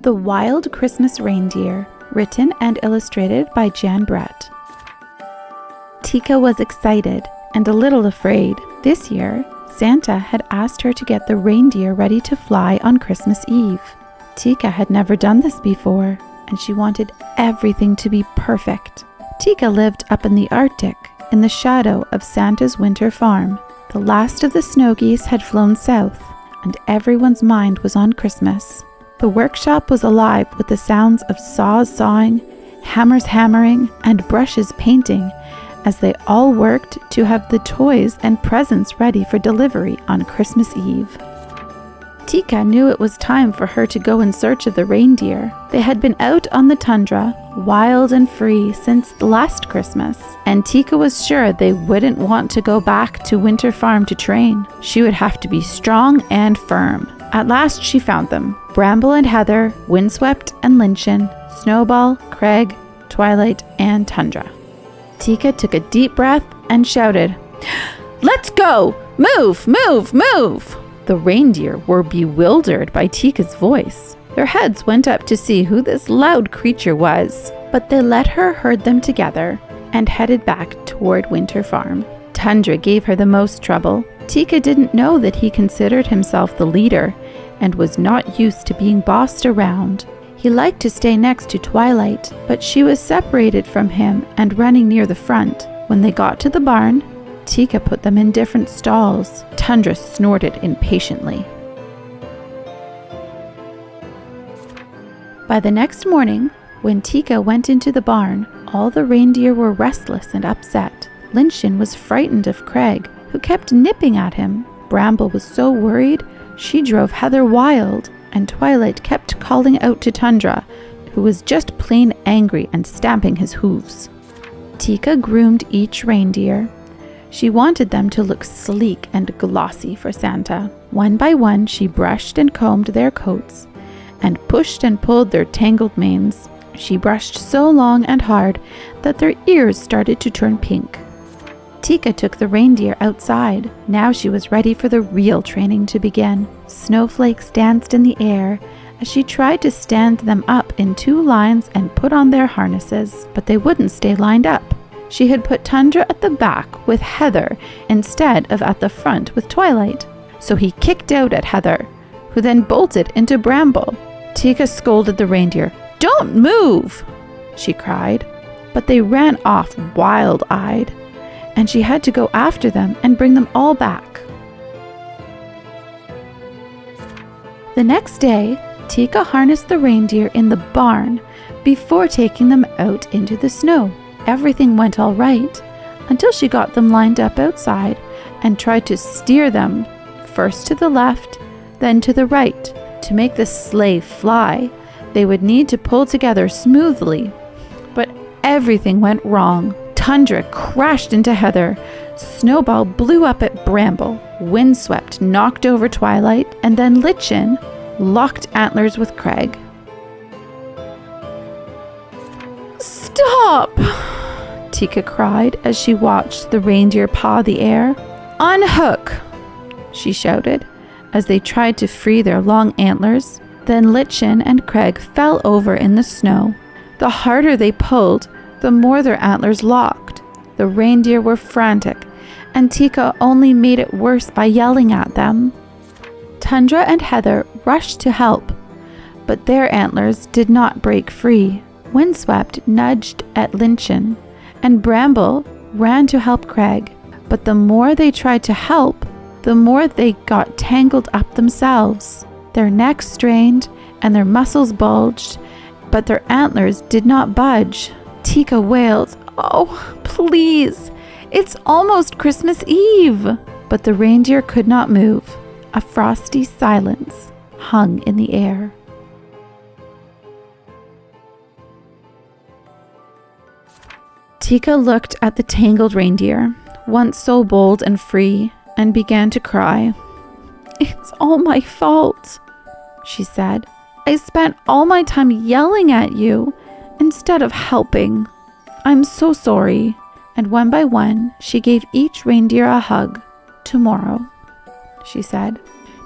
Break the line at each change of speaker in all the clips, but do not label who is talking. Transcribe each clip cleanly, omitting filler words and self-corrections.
The Wild Christmas Reindeer, written and illustrated by Jan Brett. Teeka was excited and a little afraid. This year, Santa had asked her to get the reindeer ready to fly on Christmas Eve. Teeka had never done this before, and she wanted everything to be perfect. Teeka lived up in the Arctic, in the shadow of Santa's winter farm. The last of the snow geese had flown south, and everyone's mind was on Christmas. The workshop was alive with the sounds of saws sawing, hammers hammering, and brushes painting, as they all worked to have the toys and presents ready for delivery on Christmas Eve. Teeka knew it was time for her to go in search of the reindeer. They had been out on the tundra, wild and free, since last Christmas, and Teeka was sure they wouldn't want to go back to Winter Farm to train. She would have to be strong and firm. At last she found them: Bramble and Heather, Windswept and Lynchen, Snowball, Craig, Twilight, and Tundra. Teeka took a deep breath and shouted, "Let's go! Move, move, move!" The reindeer were bewildered by Teeka's voice. Their heads went up to see who this loud creature was, but they let her herd them together and headed back toward Winter Farm. Tundra gave her the most trouble. Teeka didn't know that he considered himself the leader and was not used to being bossed around. He liked to stay next to Twilight, but she was separated from him and running near the front. When they got to the barn, Teeka put them in different stalls. Tundra snorted impatiently. By the next morning, when Teeka went into the barn, all the reindeer were restless and upset. Lynchen was frightened of Craig, who kept nipping at him. Bramble was so worried, she drove Heather wild, and Twilight kept calling out to Tundra, who was just plain angry and stamping his hooves. Teeka groomed each reindeer. She wanted them to look sleek and glossy for Santa. One by one, she brushed and combed their coats and pushed and pulled their tangled manes. She brushed so long and hard that their ears started to turn pink. Teeka took the reindeer outside. Now she was ready for the real training to begin. Snowflakes danced in the air as she tried to stand them up in two lines and put on their harnesses, but they wouldn't stay lined up. She had put Tundra at the back with Heather instead of at the front with Twilight. So he kicked out at Heather, who then bolted into Bramble. Teeka scolded the reindeer. "Don't move!" she cried. But they ran off wild-eyed, and she had to go after them and bring them all back. The next day, Teeka harnessed the reindeer in the barn before taking them out into the snow. Everything went all right until she got them lined up outside and tried to steer them first to the left, then to the right. To make the sleigh fly, they would need to pull together smoothly. But everything went wrong. Tundra crashed into Heather. Snowball blew up at Bramble. Windswept knocked over Twilight, and then Lynchen locked antlers with Craig. "Stop!" Teeka cried as she watched the reindeer paw the air. "Unhook!" she shouted as they tried to free their long antlers. Then Lynchen and Craig fell over in the snow. The harder they pulled, the more their antlers locked. The reindeer were frantic, and Teeka only made it worse by yelling at them. Tundra and Heather rushed to help, but their antlers did not break free. Windswept nudged at Lynchen, and Bramble ran to help Craig. But the more they tried to help, the more they got tangled up themselves. Their necks strained and their muscles bulged, but their antlers did not budge. Teeka wailed, "Oh, please, it's almost Christmas Eve." But the reindeer could not move. A frosty silence hung in the air. Teeka looked at the tangled reindeer, once so bold and free, and began to cry. "It's all my fault," she said. "I spent all my time yelling at you instead of helping. I'm so sorry." And one by one, she gave each reindeer a hug. "Tomorrow," she said,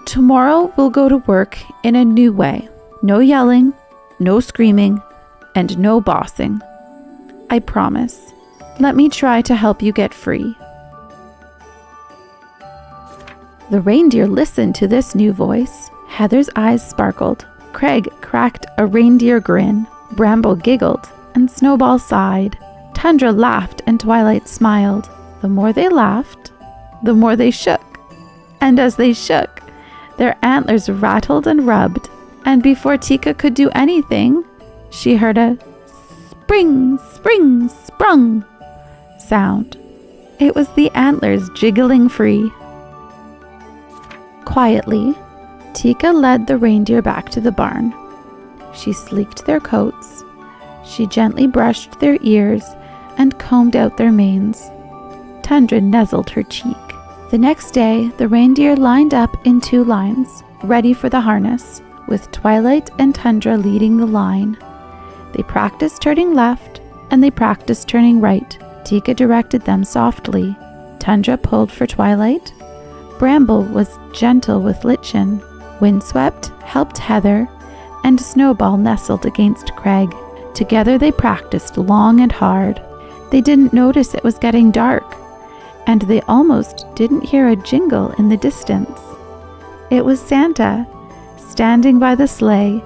"tomorrow we'll go to work in a new way. No yelling, no screaming, and no bossing. I promise. Let me try to help you get free." The reindeer listened to this new voice. Heather's eyes sparkled. Craig cracked a reindeer grin. Bramble giggled, and Snowball sighed. Tundra laughed, and Twilight smiled. The more they laughed, the more they shook. And as they shook, their antlers rattled and rubbed. And before Teeka could do anything, she heard a spring, spring, sprung sound. It was the antlers jiggling free. Quietly, Teeka led the reindeer back to the barn. She sleeked their coats. She gently brushed their ears and combed out their manes. Tundra nuzzled her cheek. The next day, the reindeer lined up in 2 lines, ready for the harness, with Twilight and Tundra leading the line. They practiced turning left, and they practiced turning right. Teeka directed them softly. Tundra pulled for Twilight. Bramble was gentle with Lichen. Windswept helped Heather, and Snowball nestled against Craig. Together they practiced long and hard. They didn't notice it was getting dark, and they almost didn't hear a jingle in the distance. It was Santa, standing by the sleigh,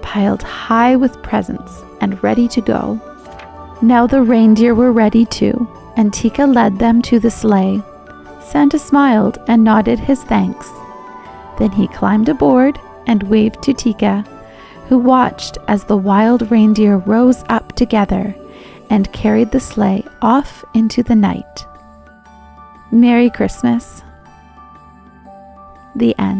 piled high with presents and ready to go. Now the reindeer were ready too, and Teeka led them to the sleigh. Santa smiled and nodded his thanks. Then he climbed aboard and waved to Teeka, who watched as the wild reindeer rose up together and carried the sleigh off into the night. Merry Christmas. The end.